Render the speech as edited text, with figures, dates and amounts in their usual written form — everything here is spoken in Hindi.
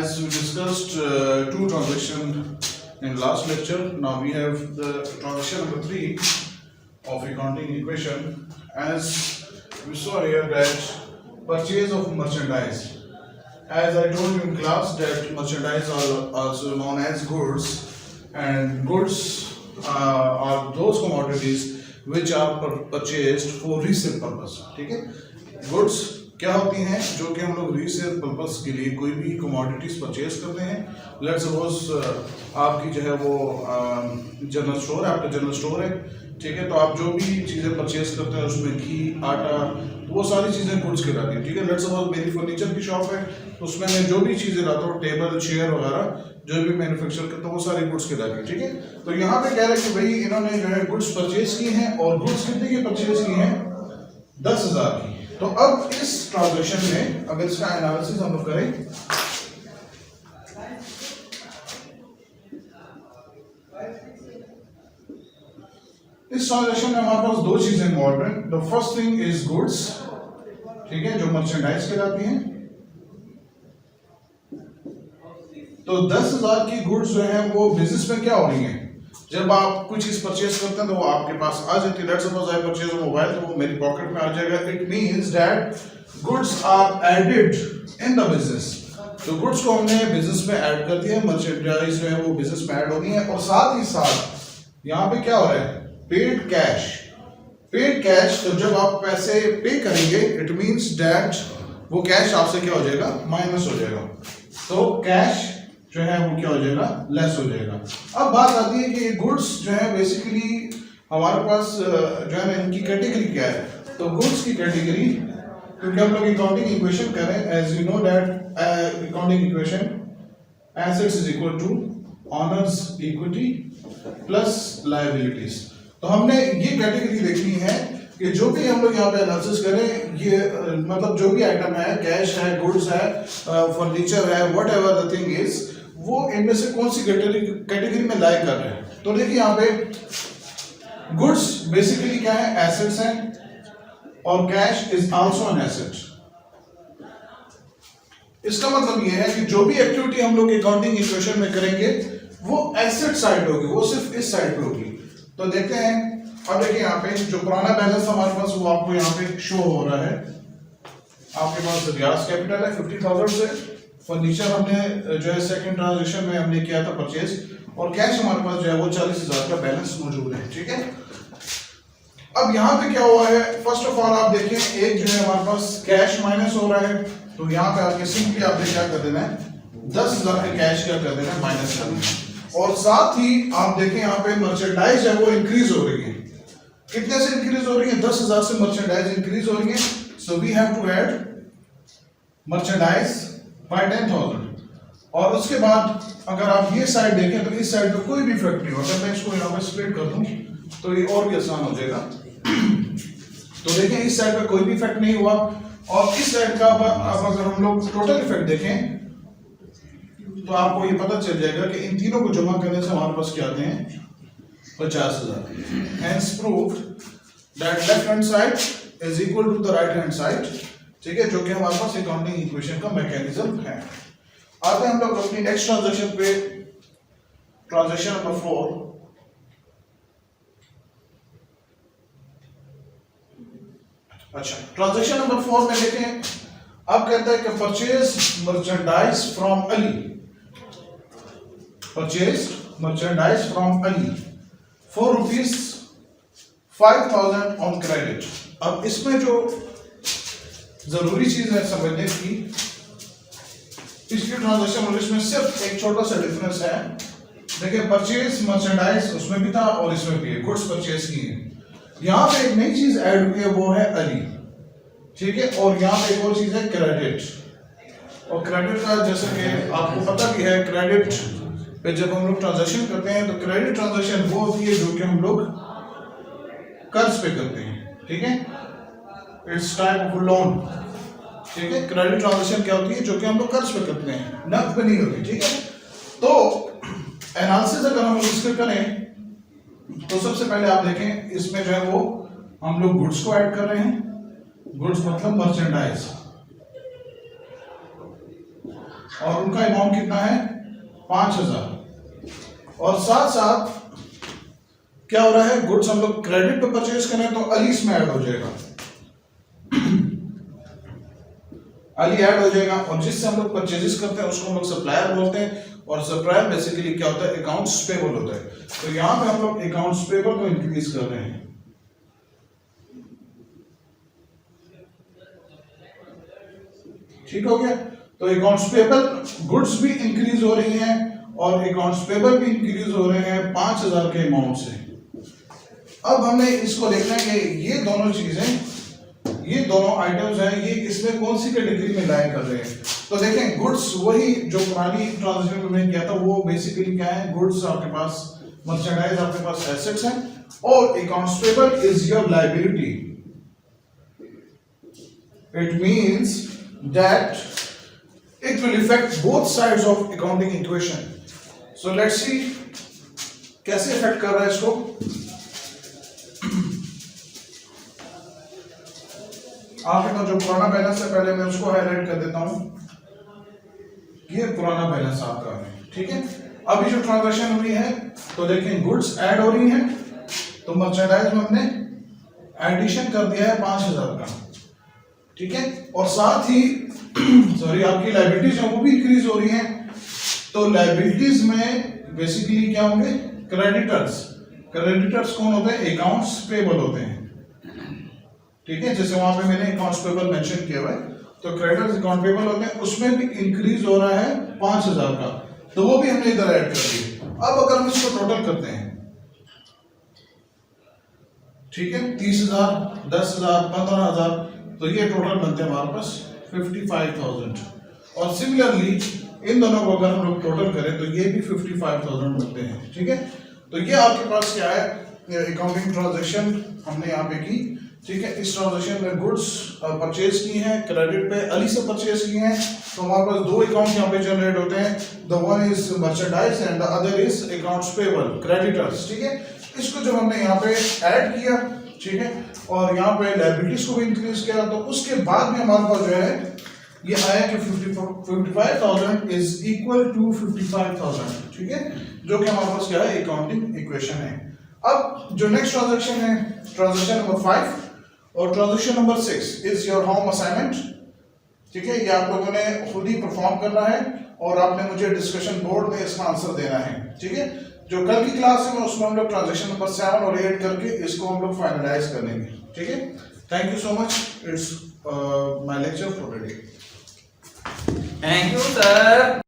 as we discussed two transaction in last lecture, now we have the transaction number 3 of accounting equation. As we saw here that purchase of merchandise. As I told you in class that merchandise are also known as goods, and goods are those commodities which are purchased for resale purpose. ठीक है, goods क्या होती हैं जो कि हम लोग रीसेल पर्पस के लिए कोई भी कमोडिटीज परचेज करते हैं. लेट्स सपोज आपकी जो है वो जनरल स्टोर है, आपका जनरल स्टोर है, ठीक है, तो आप जो भी चीज़ें परचेज करते हैं उसमें घी, आटा, तो वो सारी चीज़ें गुड्स कहलाती हैं. ठीक है, लेट्स सपोज मेरी फर्नीचर की शॉप है, उसमें मैं जो भी चीज़ें लाता हूँ, टेबल, चेयर वगैरह जो भी मैन्युफैक्चर करता हूँ वो सारी गुड्स कहलाती हैं. ठीक है, तो यहाँ पे कह रहे हैं कि भाई इन्होंने जो है गुड्स परचेज की हैं और गुड्स कितने की परचेज की हैं? 10,000 की. तो अब इस ट्रांजैक्शन में अगर इसका एनालिसिस हम लोग करें, इस ट्रांजैक्शन में हमारे पास दो चीजें इन्वॉल्व हैं. The first thing is goods, ठीक है, जो मर्चेंडाइज कहलाती हैं. तो 10,000 की गुड्स जो है वो बिजनेस में क्या हो रही हैं? जब आप कुछ चीज परचेज करते हैं तो वो आपके पास आ जाती है. Let's suppose I purchase a mobile, तो वो मेरी पॉकेट में आ जाएगा. It means that goods are added in the business. तो गुड्स को हमने बिजनेस में ऐड कर दिया, मर्चेंडाइज जो है वो बिजनेस में ऐड होनी है. और साथ ही साथ यहाँ पे क्या हो रहा है? Paid cash. पेड कैश, तो जब आप पैसे पे करेंगे इट मींस दैट वो कैश आपसे क्या हो जाएगा? माइनस हो जाएगा. तो कैश जो है वो क्या हो जाएगा? लेस हो जाएगा. अब बात आती है कि गुड्स जो है बेसिकली हमारे पास जो है ना इनकी कैटेगरी क्या है? तो गुड्स की कैटेगरी, क्योंकि हम लोग अकाउंटिंग इक्वेशन कर रहे हैं, as you know that accounting equation assets is equal to owner's equity plus liabilities. तो हमने ये कैटेगरी देखनी है कि जो भी हम लोग यहाँ पे एनालिसिस करें, ये मतलब जो भी आइटम है, कैश है, गुड्स है, फर्नीचर है, व्हाटएवर द थिंग इज, वो इनमें से कौन सी कैटेगरी में लाई कर रहे हैं. तो देखिए यहाँ पे गुड्स बेसिकली क्या है? एसेट्स हैं, और cash is also an asset. इसका मतलब ये है कि जो भी एक्टिविटी हम लोग अकाउंटिंग इक्वेशन में करेंगे वो एसेट साइड होगी, वो सिर्फ इस साइड पे होगी. तो देखते हैं. अब देखिए यहाँ पे जो पुराना बैलेंस हमारे पास वो आपको यहाँ पे शो हो रहा है. आपके पास रियाज कैपिटल है 50,000 से. फर्नीचर हमने जो है सेकंड ट्रांजैक्शन में हमने किया था परचेज, और कैश हमारे पास जो है वो 40,000 का बैलेंस मौजूद है. ठीक है, अब यहाँ पे क्या हुआ है? फर्स्ट ऑफ ऑल आप देखें, एक जो है हमारे पास कैश माइनस हो रहा है. तो यहाँ पे आपके सिंपली आपने क्या कर देना है? 10,000 का कैश क्या कर देना है? माइनस कर देना है. और साथ ही आप देखें यहाँ पे मर्चेंडाइज है वो इंक्रीज हो रही है. कितने से इंक्रीज हो रही है? 10,000 से मर्चेंडाइज इंक्रीज हो रही है. So we have to add merchandise by 10,000. और उसके बाद अगर आप ये साइड देखें तो इस साइड पे कोई भी इफेक्ट नहीं होता. मैं इसको यहाँ पे स्प्लिट कर दूं तो ये और भी आसान हो जाएगा. तो देखें इस साइड पे कोई भी इफेक्ट नहीं हुआ, और इस साइड का अब अगर हम लोग टोटल इफेक्ट देखें तो आपको ये पता चल जाएगा कि इन तीनों को जमा करने से हमारे पास क्या आते हैं? 50,000. Hence proved that left hand side is equal to the right hand side. ठीक है, जो कि हमारे पास अकाउंटिंग इक्वेशन का मैकेनिज्म है. आते हैं हम लोग अपनी नेक्स्ट ट्रांजैक्शन पे, ट्रांजैक्शन नंबर 4. अच्छा, ट्रांजैक्शन नंबर 4 में देखें. अब कहता है कि purchase merchandise from Ali. Purchase merchandise from Ali for rupees 5,000 on credit. अब इसमें जो जरूरी चीज है समझने की, पिछली ट्रांजैक्शन और इसमें सिर्फ एक छोटा सा डिफरेंस है. देखिए, परचेज मर्चेंडाइज उसमें भी था और इसमें भी है, गुड्स परचेज की है. यहाँ पे एक नई चीज ऐड हुई है, वो है अली. ठीक है, और यहाँ पे एक और चीज है क्रेडिट. और क्रेडिट का जैसे कि आपको पता भी है, क्रेडिट पे जब हम लोग ट्रांजैक्शन करते हैं तो क्रेडिट ट्रांजैक्शन वो होती है जो कि हम लोग कर्ज पे करते हैं. ठीक है, इट्स टाइप ऑफ लोन. ठीक है, क्रेडिट ट्रांजैक्शन क्या होती है? जो कि हम लोग कर्ज पे करते हैं, नकद पे नहीं होती. ठीक है, तो एनालिसिस अगर हम इसका करें तो सबसे पहले आप देखें, इसमें जो है वो हम लोग गुड्स को ऐड कर रहे हैं. गुड्स मतलब मर्चेंडाइज. और उनका अमाउंट कितना है 5000। और साथ साथ क्या हो रहा है, गुड्स हम लोग क्रेडिट पे परचेज करें तो अली इसमें ऐड हो जाएगा, अली ऐड हो जाएगा। और जिससे हम लोग परचेजेस करते हैं उसको हम लोग सप्लायर बोलते हैं, और सप्लायर बेसिकली क्या होता है, अकाउंट्स पेबल होता है। तो यहां पे हम लोग अकाउंट्स पेबल को इंक्रीज कर रहे हैं। ठीक हो गया। तो अकाउंट्स पेबल गुड्स भी इंक्रीज हो रही हैं और अकाउंट्स पेबल भी इंक्रीज हो रहे हैं 5000 के अमाउंट से। अब हमने इसको देखना है कि ये दोनों चीजें, ये दोनों आइटम्स हैं, ये इसमें कौन सी कैटेगरी में लाया कर रहे हैं। तो देखें गुड्स वही जो पुरानी ट्रांजेक्शन में मैंने किया था, वो बेसिकली क्या है, गुड्स आपके पास, मर्चेंडाइज आपके पास एसेट्स हैं, और accounts payable is your liability. It means that it will affect both sides of accounting equation. So let's see कैसे affect कर रहा है इसको। आपके पास जो पुराना बैलेंस है, पहले मैं उसको हाईलाइट कर देता हूं। ये पुराना बैलेंस आपका है, ठीक है। अभी जो ट्रांजैक्शन हुई है तो देखिए गुड्स ऐड हो रही हैं, तो मर्चेंडाइज में हमने एडिशन कर दिया है 5000 का, ठीक है। और साथ ही सॉरी आपकी लायबिलिटीज है वो भी इंक्रीज हो रही हैं। तो लायबिलिटीज में बेसिकली क्या होंगे, क्रेडिटर्स। क्रेडिटर्स कौन होते हैं, अकाउंट्स पेबल होते हैं, ठीक है। जैसे वहां पे मैंने अकाउंट्स पेबल मेंशन किया हुआ है, तो क्रेडिटर्स अकाउंट पेबल होते हैं, उसमें भी इंक्रीज हो रहा है 5000 का, तो वो भी हमने इधर ऐड कर दिया। अब अगर हम इसको टोटल करते हैं, ठीक है, 30000, 10000, 15000, तो ये टोटल बनते हैं हमारे पास 55,000। और सिमिलरली इन दोनों को अगर हम लोग टोटल करें तो ये भी 55,000 बनते हैं, ठीक है। तो ये आपके पास क्या है, अकाउंटिंग ट्रांजैक्शन हमने यहाँ पे की, ठीक है। इस ट्रांजैक्शन में गुड्स परचेज की हैं, क्रेडिट पे अली से परचेज की हैं, तो हमारे पास दो अकाउंट यहाँ पे जनरेट होते हैं, the one is merchandise and the other is accounts payable, creditors, ठीक है। इसको जब हमने यहाँ पे ऐड किया, ठीक है, और यहाँ पे लायबिलिटीज को भी इंक्रीज किया, तो उसके बाद में हमारे पास जो है ये आया कि 55,000 इज इक्वल टू 55,000, ठीक है, जो कि हमारे पास क्या है, अकाउंटिंग इक्वेशन है। अब जो नेक्स्ट ट्रांजैक्शन है, ट्रांजैक्शन नंबर 5 और transaction number 6 is your home assignment, ठीक है। ये आप लोगों ने खुद ही परफॉर्म करना है और आपने मुझे डिस्कशन बोर्ड में इसका आंसर देना है, ठीक है। जो कल की क्लास है उसमें हम लोग ट्रांजैक्शन नंबर 7 और 8 करके इसको हम लोग फाइनलाइज करेंगे, ठीक है। Thank you so much, it's my lecture for today. Thank you sir.